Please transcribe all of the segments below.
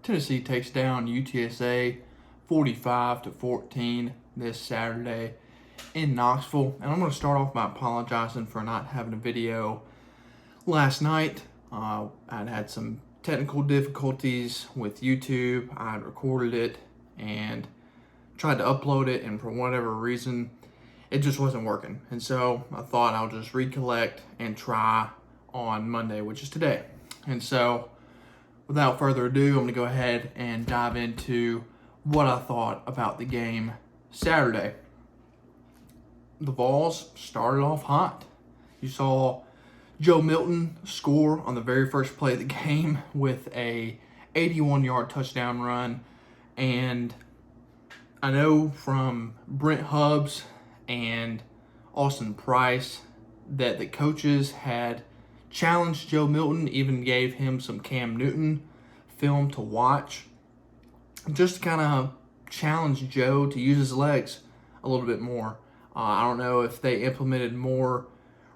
Tennessee takes down UTSA 45-14 this Saturday in Knoxville. And I'm going to start off by apologizing for not having a video last night. I'd had some technical difficulties with YouTube. I had recorded it and tried to upload it, and for whatever reason, it just wasn't working. And so I thought I'll just recollect and try on Monday, which is today. And so without further ado, I'm going to go ahead and dive into what I thought about the game Saturday. The Vols started off hot. You saw Joe Milton score on the very first play of the game with a 81-yard touchdown run. And I know from Brent Hubbs and Austin Price that the coaches had challenged Joe Milton, even gave him some Cam Newton film to watch, just to kind of challenge Joe to use his legs a little bit more. I don't know if they implemented more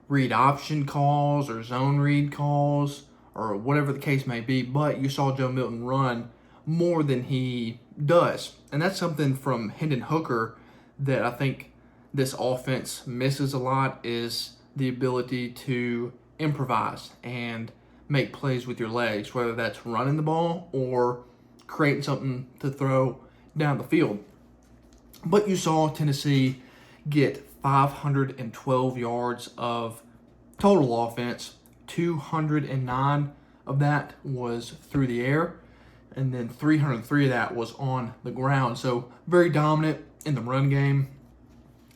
read option calls or zone read calls or whatever the case may be, but you saw Joe Milton run more than he does. And that's something from Hendon Hooker that I think this offense misses a lot, is the ability to improvise and make plays with your legs, whether that's running the ball or creating something to throw down the field. But you saw Tennessee get 512 yards of total offense. 209 of that was through the air, and then 303 of that was on the ground. So very dominant in the run game,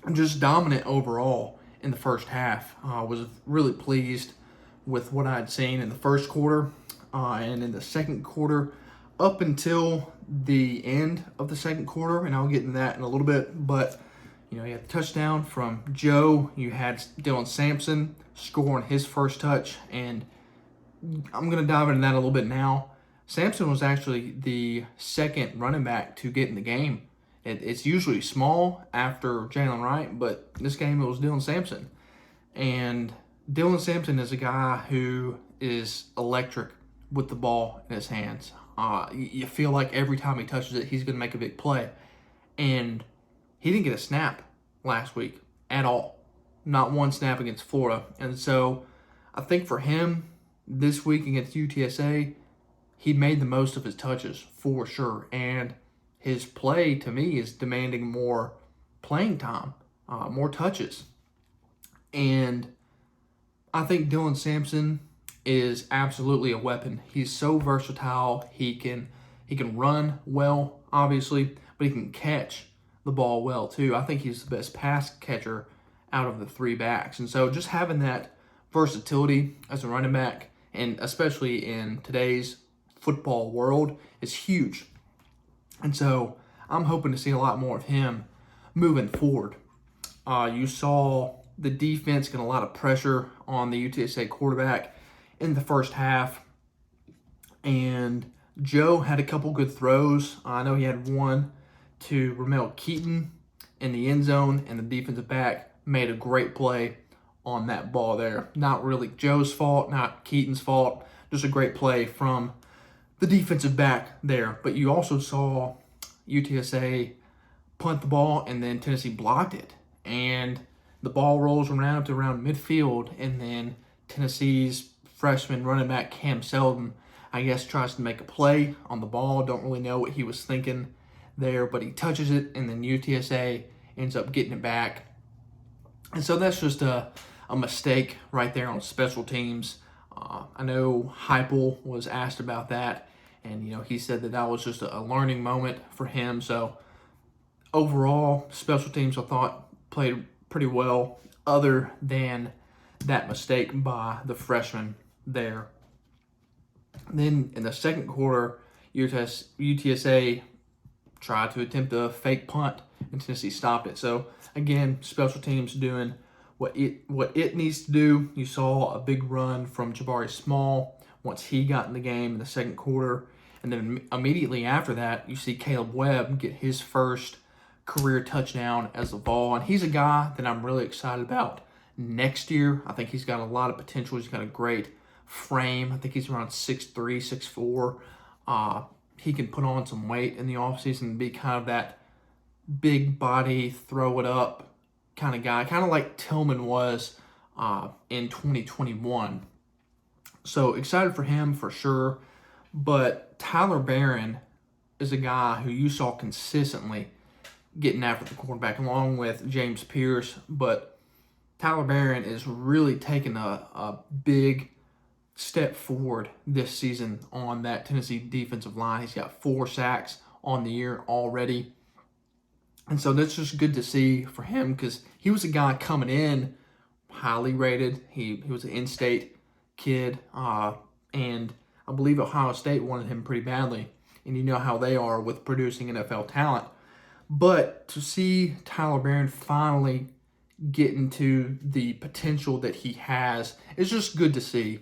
and just dominant overall in the first half. Was really pleased with what I had seen in the first quarter and in the second quarter up until the end of the second quarter, and I'll get into that in a little bit. But you had the touchdown from Joe. You had Dylan Sampson scoring his first touch, and I'm going to dive into that a little bit now. Sampson was actually the second running back to get in the game. It's usually small after Jalen Wright, but this game it was Dylan Sampson. And Dylan Sampson is a guy who is electric with the ball in his hands. You feel like every time he touches it, he's going to make a big play. And he didn't get a snap last week at all. Not one snap against Florida. And so I think for him, this week against UTSA, he made the most of his touches for sure. And his play, to me, is demanding more playing time, more touches. And I think Dylan Sampson is absolutely a weapon. He's so versatile. He can run well, obviously, but he can catch the ball well too. I think he's the best pass catcher out of the three backs. And so just having that versatility as a running back, and especially in today's football world, is huge. And so I'm hoping to see a lot more of him moving forward. You saw the defense get a lot of pressure on the UTSA quarterback in the first half. And Joe had a couple good throws. I know he had one to Ramel Keaton in the end zone, and the defensive back made a great play on that ball there. Not really Joe's fault, not Keaton's fault, just a great play from the defensive back there. But you also saw UTSA punt the ball, and then Tennessee blocked it. And the ball rolls around to around midfield, and then Tennessee's freshman running back Cam Selden, I guess, tries to make a play on the ball. Don't really know what he was thinking there, but he touches it, and then UTSA ends up getting it back. And so that's just a mistake right there on special teams. I know Heupel was asked about that, and he said that was just a learning moment for him. So overall, special teams I thought played pretty well, other than that mistake by the freshman there. Then in the second quarter, UTSA tried to attempt a fake punt, and Tennessee stopped it. So again, special teams doing what it needs to do. You saw a big run from Jabari Small once he got in the game in the second quarter. And then immediately after that, you see Caleb Webb get his first career touchdown as a Vol. And he's a guy that I'm really excited about next year. I think he's got a lot of potential. He's got a great frame. I think he's around 6'3", 6'4". he can put on some weight in the offseason and be kind of that big body, throw it up kind of guy, kind of like Tillman was in 2021. So excited for him for sure. But Tyler Barron is a guy who you saw consistently getting after the quarterback along with James Pierce. But Tyler Barron is really taking a big step forward this season on that Tennessee defensive line. He's got 4 sacks on the year already. And so that's just good to see for him because he was a guy coming in highly rated. He was an in-state kid, and I believe Ohio State wanted him pretty badly. And you know how they are with producing NFL talent. But to see Tyler Barron finally get into the potential that he has is just good to see.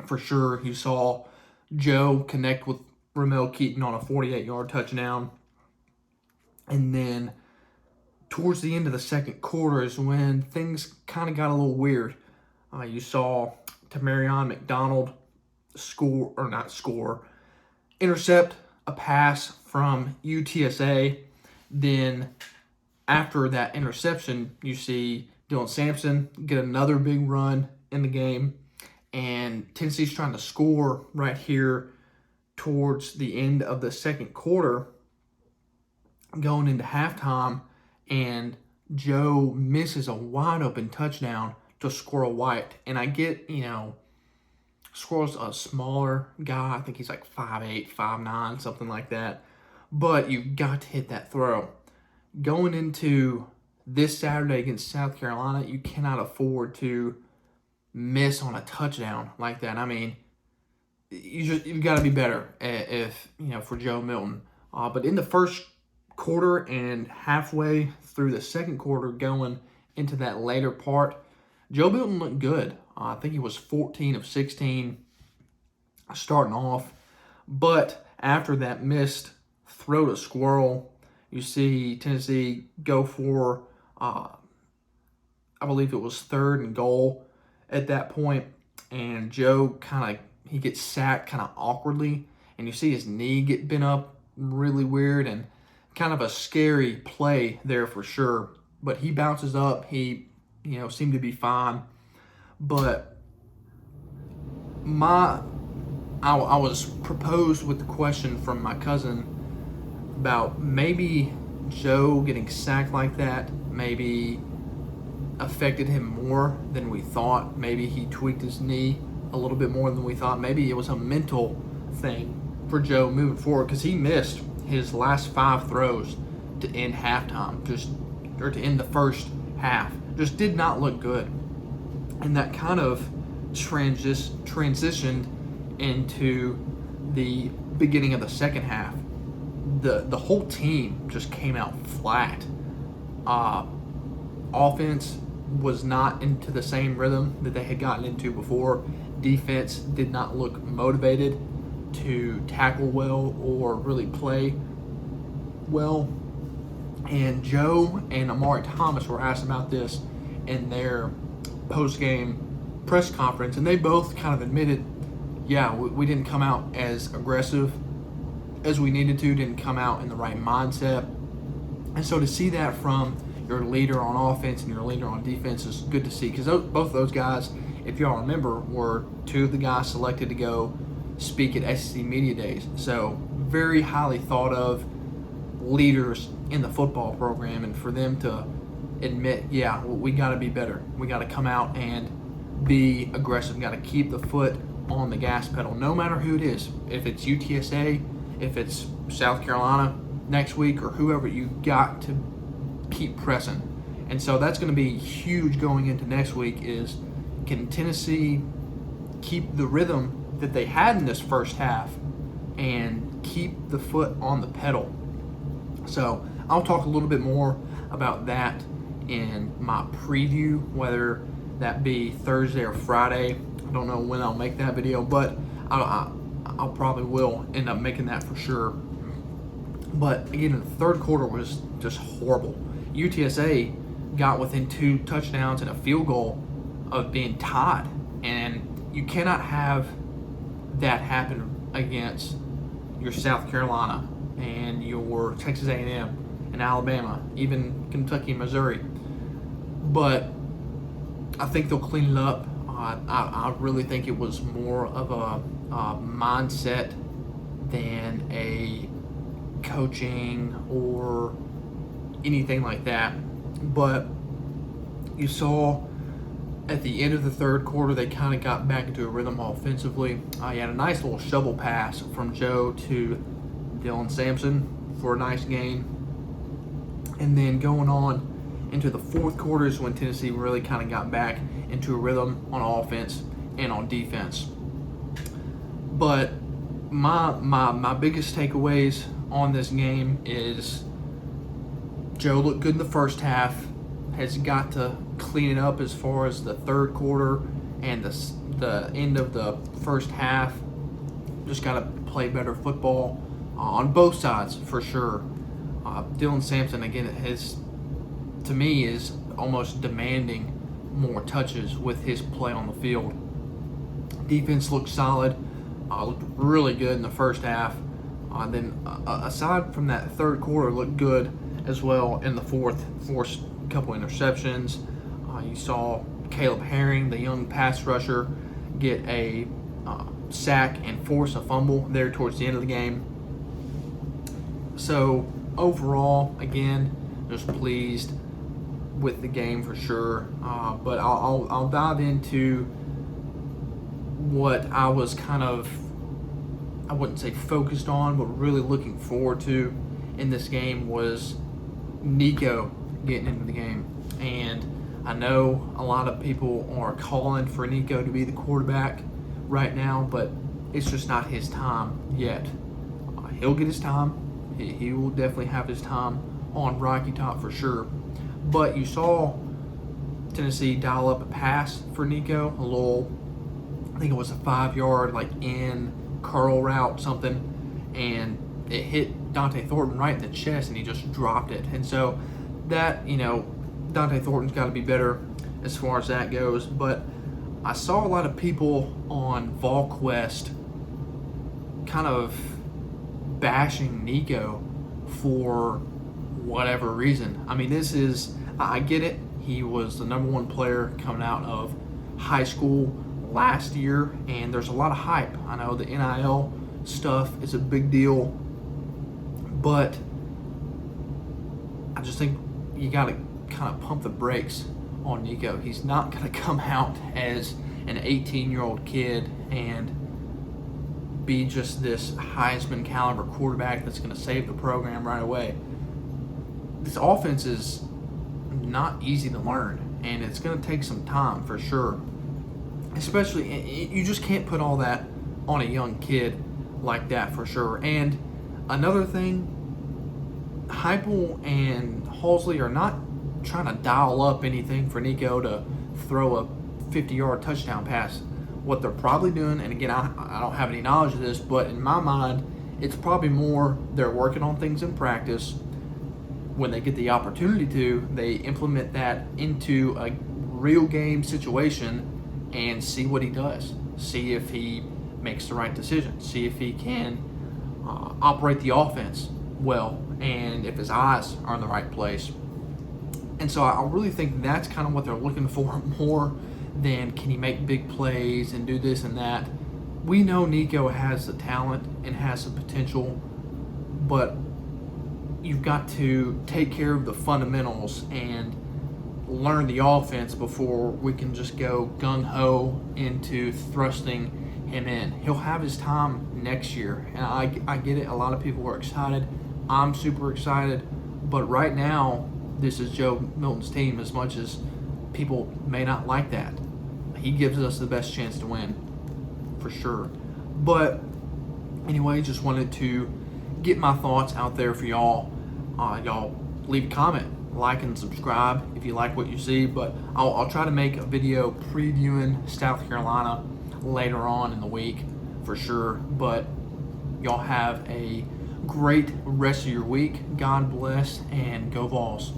For sure, you saw Joe connect with Ramel Keaton on a 48-yard touchdown. And then towards the end of the second quarter is when things kind of got a little weird. You saw Tamarion McDonald intercept a pass from UTSA. Then after that interception, you see Dylan Sampson get another big run in the game. And Tennessee's trying to score right here towards the end of the second quarter, going into halftime, and Joe misses a wide open touchdown to Squirrel White. And I get, Squirrel's a smaller guy. I think he's like 5'8", 5'9", something like that. But you've got to hit that throw. Going into this Saturday against South Carolina, you cannot afford to miss on a touchdown like that. I mean, you've got to be better for Joe Milton. But in the first quarter and halfway through the second quarter going into that later part, Joe Milton looked good. I think he was 14 of 16 starting off. But after that missed throw to Squirrel, you see Tennessee go for, I believe it was 3rd and goal at that point. And Joe he gets sacked kind of awkwardly. And you see his knee get bent up really weird, and kind of a scary play there for sure. But he bounces up. He, seemed to be fine. But I was proposed with the question from my cousin about maybe Joe getting sacked like that maybe affected him more than we thought. Maybe he tweaked his knee a little bit more than we thought. Maybe it was a mental thing for Joe moving forward, because he missed his last 5 throws to end halftime, to end the first half. Just did not look good. And that kind of transitioned into the beginning of the second half. The whole team just came out flat. Offense was not into the same rhythm that they had gotten into before. Defense did not look motivated to tackle well or really play well. And Joe and Amari Thomas were asked about this in their post-game press conference, and they both kind of admitted, we didn't come out as aggressive as we needed to, didn't come out in the right mindset. And so to see that from your leader on offense and your leader on defense is good to see, because both of those guys, if y'all remember, were 2 of the guys selected to go speak at SEC Media Days. So very highly thought of leaders in the football program, and for them to admit, we got to be better. We got to come out and be aggressive. Got to keep the foot on the gas pedal, no matter who it is. If it's UTSA, if it's South Carolina next week, or whoever, you got to keep pressing. And so that's going to be huge going into next week. Is, can Tennessee keep the rhythm that they had in this first half and keep the foot on the pedal? So I'll talk a little bit more about that in my preview, whether that be Thursday or Friday. I don't know when I'll make that video, but I'll probably will end up making that for sure. But again, the third quarter was just horrible. UTSA got within 2 touchdowns and a field goal of being tied, and you cannot have that happen against your South Carolina and your Texas A&M and Alabama, even Kentucky and Missouri. But I think they'll clean it up. I really think it was more of a mindset than a coaching or anything like that. But you saw at the end of the third quarter, they kind of got back into a rhythm offensively. You had a nice little shovel pass from Joe to Dylan Sampson for a nice gain. And then going on into the fourth quarter is when Tennessee really kind of got back into a rhythm on offense and on defense. But my biggest takeaways on this game is Joe looked good in the first half, has got to clean it up as far as the third quarter and the end of the first half. Just got to play better football on both sides for sure. Dylan Sampson, again, to me is almost demanding more touches with his play on the field. Defense looked solid, looked really good in the first half. Then aside from that third quarter, looked good as well in the fourth. Forced a couple interceptions. You saw Caleb Herring, the young pass rusher, get a sack and force a fumble there towards the end of the game. So overall, again, just pleased with the game for sure. But I'll dive into what I was kind of, I wouldn't say focused on, but really looking forward to in this game was Nico getting into the game. And I know a lot of people are calling for Nico to be the quarterback right now, but it's just not his time yet. He'll get his time. He will definitely have his time on Rocky Top for sure. But you saw Tennessee dial up a pass for Nico, a little, I think it was a 5-yard like in curl route, something, and it hit Dante Thornton right in the chest, and he just dropped it. And so that, Dante Thornton's got to be better as far as that goes. But I saw a lot of people on VolQuest kind of bashing Nico for whatever reason. I mean, I get it. He was the number one player coming out of high school last year, and there's a lot of hype. I know the NIL stuff is a big deal, but I just think you got to kind of pump the brakes on Nico. He's not going to come out as an 18-year-old kid and be just this Heisman caliber quarterback that's going to save the program right away. This offense is not easy to learn, and it's going to take some time for sure. Especially, you just can't put all that on a young kid like that for sure. And another thing, Heupel and Halsley are not trying to dial up anything for Nico to throw a 50-yard touchdown pass. What they're probably doing, and again, I don't have any knowledge of this, but in my mind, it's probably more they're working on things in practice. When they get the opportunity to, they implement that into a real game situation and see what he does. See if he makes the right decision. See if he can operate the offense well, and if his eyes are in the right place. And so I really think that's kind of what they're looking for more than can he make big plays and do this and that. We know Nico has the talent and has the potential, but you've got to take care of the fundamentals and learn the offense before we can just go gung-ho into thrusting him in. He'll have his time next year, and I get it. A lot of people are excited. I'm super excited, but right now, this is Joe Milton's team, as much as people may not like that. He gives us the best chance to win, for sure. But anyway, just wanted to get my thoughts out there for y'all. Y'all leave a comment, like and subscribe if you like what you see. But I'll try to make a video previewing South Carolina later on in the week for sure. But y'all have a great rest of your week. God bless, and go Vols.